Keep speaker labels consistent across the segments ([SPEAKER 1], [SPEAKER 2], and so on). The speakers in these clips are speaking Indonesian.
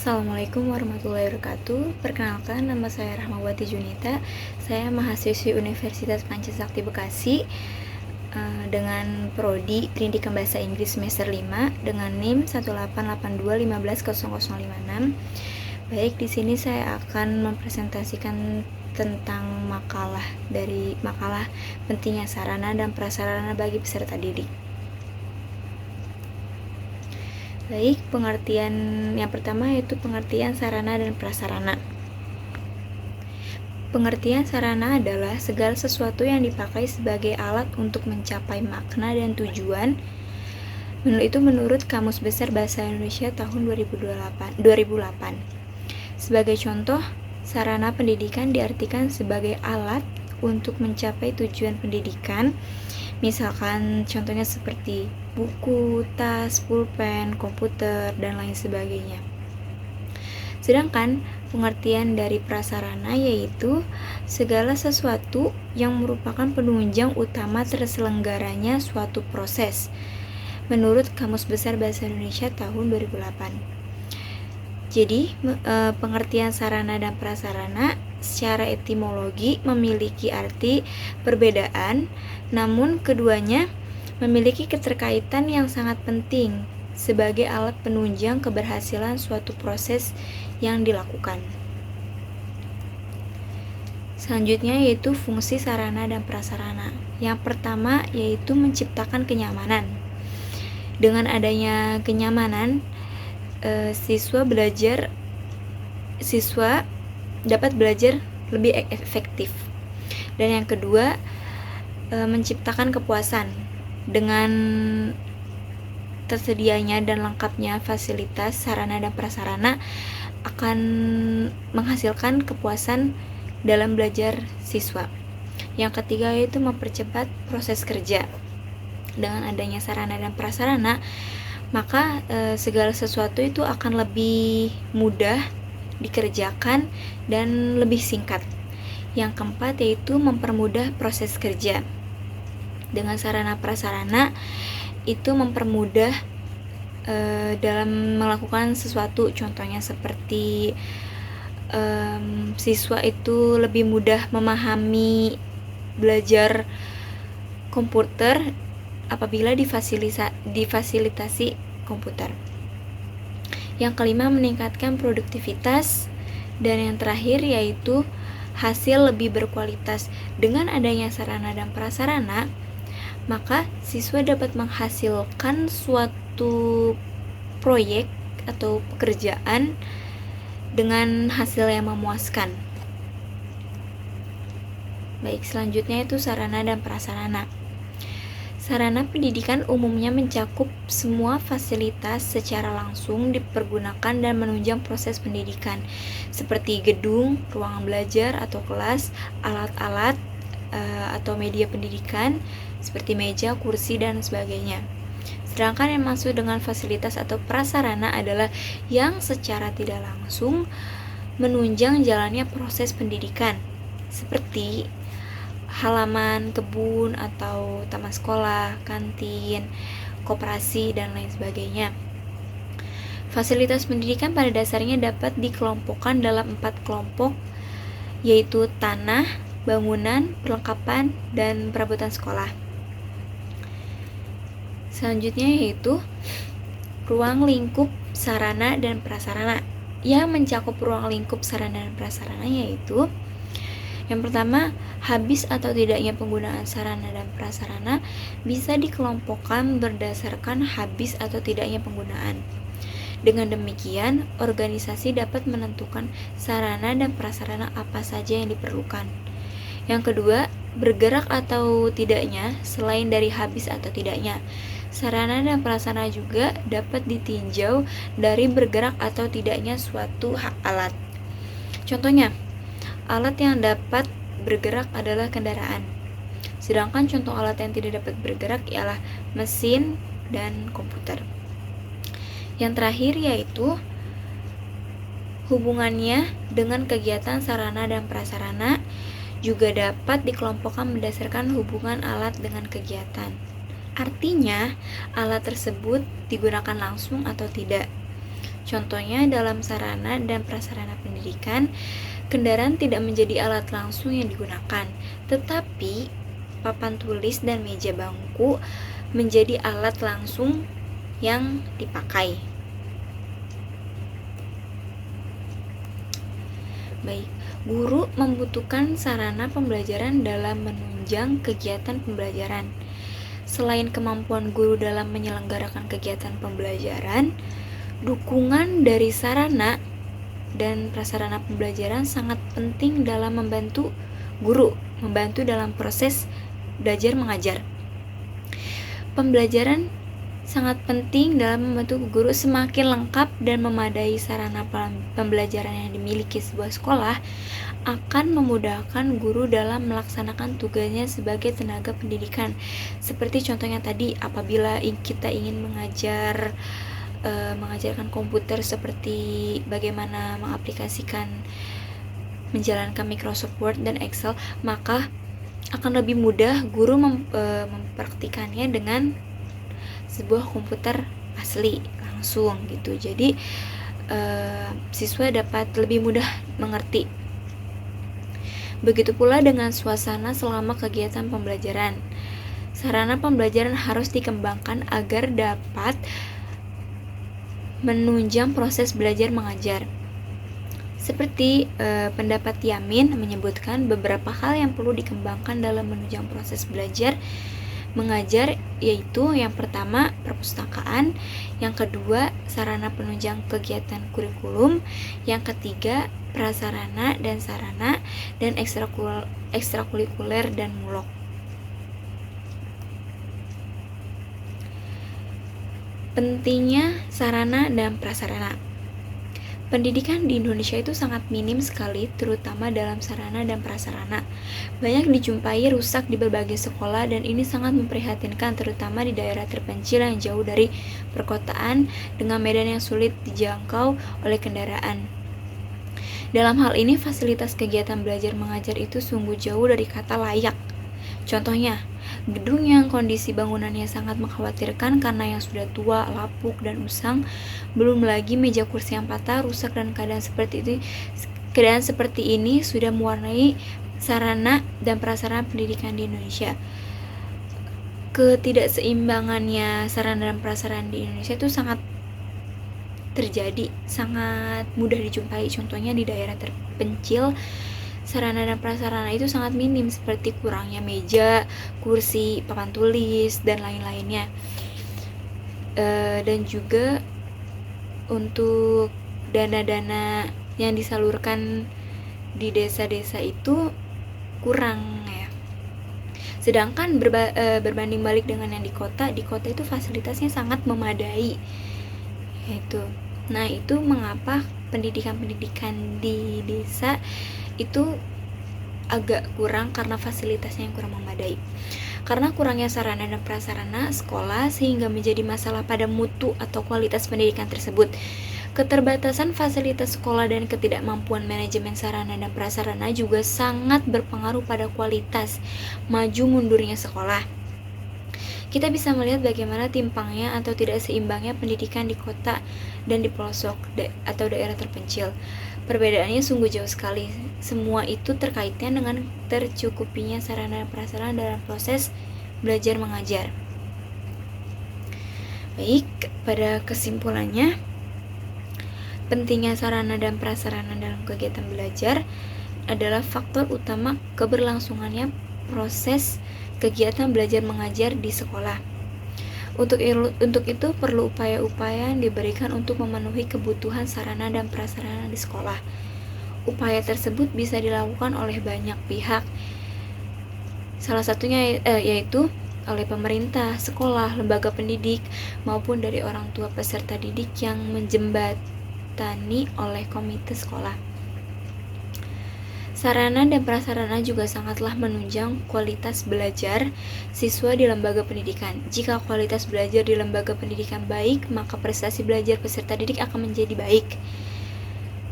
[SPEAKER 1] Assalamualaikum warahmatullahi wabarakatuh. Perkenalkan, nama saya Rahmawati Junita. Saya mahasiswi Universitas Pancasakti Bekasi dengan prodi Pendidikan Bahasa Inggris semester 5 dengan NIM 18821500056. Baik, di sini saya akan mempresentasikan tentang makalah pentingnya sarana dan prasarana bagi peserta didik. Baik, pengertian yang pertama yaitu pengertian sarana dan prasarana. Pengertian sarana adalah segala sesuatu yang dipakai sebagai alat untuk mencapai makna dan tujuan. Itu menurut Kamus Besar Bahasa Indonesia tahun 2008. Sebagai contoh, sarana pendidikan diartikan sebagai alat untuk mencapai tujuan pendidikan. Misalkan contohnya seperti buku, tas, pulpen, komputer, dan lain sebagainya. Sedangkan pengertian dari prasarana yaitu segala sesuatu yang merupakan penunjang utama terselenggaranya suatu proses. Menurut Kamus Besar Bahasa Indonesia tahun 2008. Jadi, pengertian sarana dan prasarana secara etimologi memiliki arti perbedaan, namun keduanya memiliki keterkaitan yang sangat penting sebagai alat penunjang keberhasilan suatu proses yang dilakukan. Selanjutnya yaitu fungsi sarana dan prasarana. Yang pertama yaitu menciptakan kenyamanan. Dengan adanya kenyamanan, siswa dapat belajar lebih efektif. Dan yang kedua, menciptakan kepuasan. Dengan tersedianya dan lengkapnya fasilitas sarana dan prasarana akan menghasilkan kepuasan dalam belajar siswa. Yang ketiga yaitu mempercepat proses kerja. Dengan adanya sarana dan prasarana, maka segala sesuatu itu akan lebih mudah dikerjakan dan lebih singkat. Yang keempat yaitu mempermudah proses kerja. Dengan sarana prasarana itu mempermudah dalam melakukan sesuatu, contohnya seperti siswa itu lebih mudah memahami belajar komputer apabila difasilitasi komputer. Yang kelima, meningkatkan produktivitas. Dan yang terakhir yaitu hasil lebih berkualitas. Dengan adanya sarana dan prasarana, maka siswa dapat menghasilkan suatu proyek atau pekerjaan dengan hasil yang memuaskan. Baik, selanjutnya itu sarana dan prasarana. Sarana pendidikan umumnya mencakup semua fasilitas secara langsung dipergunakan dan menunjang proses pendidikan, seperti gedung, ruangan belajar atau kelas, alat-alat atau media pendidikan, seperti meja, kursi, dan sebagainya. Sedangkan yang maksud dengan fasilitas atau prasarana adalah yang secara tidak langsung menunjang jalannya proses pendidikan, seperti halaman kebun atau taman sekolah, kantin, koperasi, dan lain sebagainya. Fasilitas pendidikan pada dasarnya dapat dikelompokkan dalam 4 kelompok, yaitu tanah, bangunan, perlengkapan, dan perabotan sekolah. Selanjutnya yaitu ruang lingkup sarana dan prasarana. Yang mencakup ruang lingkup sarana dan prasarana yaitu yang pertama, habis atau tidaknya penggunaan sarana dan prasarana bisa dikelompokkan berdasarkan habis atau tidaknya penggunaan. Dengan demikian, organisasi dapat menentukan sarana dan prasarana apa saja yang diperlukan. Yang kedua, bergerak atau tidaknya selain dari habis atau tidaknya. Sarana dan prasarana juga dapat ditinjau dari bergerak atau tidaknya suatu alat. Contohnya, alat yang dapat bergerak adalah kendaraan. Sedangkan contoh alat yang tidak dapat bergerak ialah mesin dan komputer. Yang terakhir yaitu hubungannya dengan kegiatan sarana dan prasarana juga dapat dikelompokkan berdasarkan hubungan alat dengan kegiatan. Artinya, alat tersebut digunakan langsung atau tidak. Contohnya dalam sarana dan prasarana pendidikan, kendaraan tidak menjadi alat langsung yang digunakan, tetapi papan tulis dan meja bangku menjadi alat langsung yang dipakai. Baik, guru membutuhkan sarana pembelajaran dalam menunjang kegiatan pembelajaran. Selain kemampuan guru dalam menyelenggarakan kegiatan pembelajaran, dukungan dari sarana dan prasarana pembelajaran sangat penting dalam membantu guru, membantu dalam proses belajar mengajar. Pembelajaran sangat penting dalam membantu guru. Semakin lengkap dan memadai sarana pembelajaran yang dimiliki sebuah sekolah akan memudahkan guru dalam melaksanakan tugasnya sebagai tenaga pendidikan. Seperti contohnya tadi, apabila kita ingin mengajarkan komputer seperti bagaimana mengaplikasikan, menjalankan Microsoft Word dan Excel, maka akan lebih mudah guru mempraktikannya dengan sebuah komputer asli langsung gitu. Jadi siswa dapat lebih mudah mengerti. Begitu pula dengan suasana selama kegiatan pembelajaran. Sarana pembelajaran harus dikembangkan agar dapat menunjang proses belajar mengajar. Seperti pendapat Yamin menyebutkan beberapa hal yang perlu dikembangkan dalam menunjang proses belajar mengajar, yaitu yang pertama perpustakaan, yang kedua sarana penunjang kegiatan kurikulum, yang ketiga prasarana dan sarana, dan ekstrakurikuler dan mulok. Pentingnya sarana dan prasarana. Pendidikan di Indonesia itu sangat minim sekali, terutama dalam sarana dan prasarana. Banyak dijumpai rusak di berbagai sekolah, dan ini sangat memprihatinkan, terutama di daerah terpencil yang jauh dari perkotaan dengan medan yang sulit dijangkau oleh kendaraan. Dalam hal ini, fasilitas kegiatan belajar mengajar itu sungguh jauh dari kata layak. Contohnya, gedung yang kondisi bangunannya sangat mengkhawatirkan karena yang sudah tua, lapuk, dan usang, belum lagi meja kursi yang patah, rusak, dan keadaan seperti ini sudah mewarnai sarana dan prasarana pendidikan di Indonesia. Ketidakseimbangannya sarana dan prasarana di Indonesia itu sangat terjadi, sangat mudah dijumpai. Contohnya di daerah terpencil, sarana dan prasarana itu sangat minim, seperti kurangnya meja, kursi, papan tulis, dan lain-lainnya. Dan juga untuk dana-dana yang disalurkan di desa-desa itu kurang ya. Sedangkan berbanding balik dengan yang di kota itu fasilitasnya sangat memadai. Nah, itu mengapa pendidikan di desa itu agak kurang, karena fasilitasnya yang kurang memadai. Karena kurangnya sarana dan prasarana sekolah sehingga menjadi masalah pada mutu atau kualitas pendidikan tersebut. Keterbatasan fasilitas sekolah dan ketidakmampuan manajemen sarana dan prasarana juga sangat berpengaruh pada kualitas maju mundurnya sekolah. Kita bisa melihat bagaimana timpangnya atau tidak seimbangnya pendidikan di kota dan di pelosok atau daerah terpencil. Perbedaannya sungguh jauh sekali. Semua itu terkaitnya dengan tercukupinya sarana dan prasarana dalam proses belajar mengajar. Baik, pada kesimpulannya, pentingnya sarana dan prasarana dalam kegiatan belajar adalah faktor utama keberlangsungannya proses kegiatan belajar mengajar di sekolah. Untuk itu perlu upaya-upaya yang diberikan untuk memenuhi kebutuhan sarana dan prasarana di sekolah. Upaya tersebut bisa dilakukan oleh banyak pihak. Salah satunya yaitu oleh pemerintah, sekolah, lembaga pendidik, maupun dari orang tua peserta didik yang menjembatani oleh komite sekolah. Sarana dan prasarana juga sangatlah menunjang kualitas belajar siswa di lembaga pendidikan. Jika kualitas belajar di lembaga pendidikan baik, maka prestasi belajar peserta didik akan menjadi baik.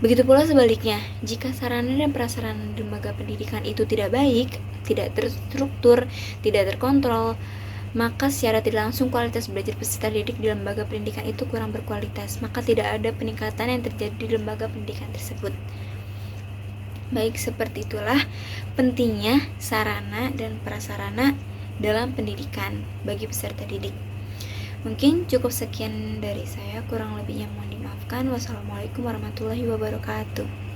[SPEAKER 1] Begitu pula sebaliknya, jika sarana dan prasarana di lembaga pendidikan itu tidak baik, tidak terstruktur, tidak terkontrol, maka secara tidak langsung kualitas belajar peserta didik di lembaga pendidikan itu kurang berkualitas, maka tidak ada peningkatan yang terjadi di lembaga pendidikan tersebut. Baik, seperti itulah pentingnya sarana dan prasarana dalam pendidikan bagi peserta didik. Mungkin cukup sekian dari saya, kurang lebihnya mohon dimaafkan. Wassalamualaikum warahmatullahi wabarakatuh.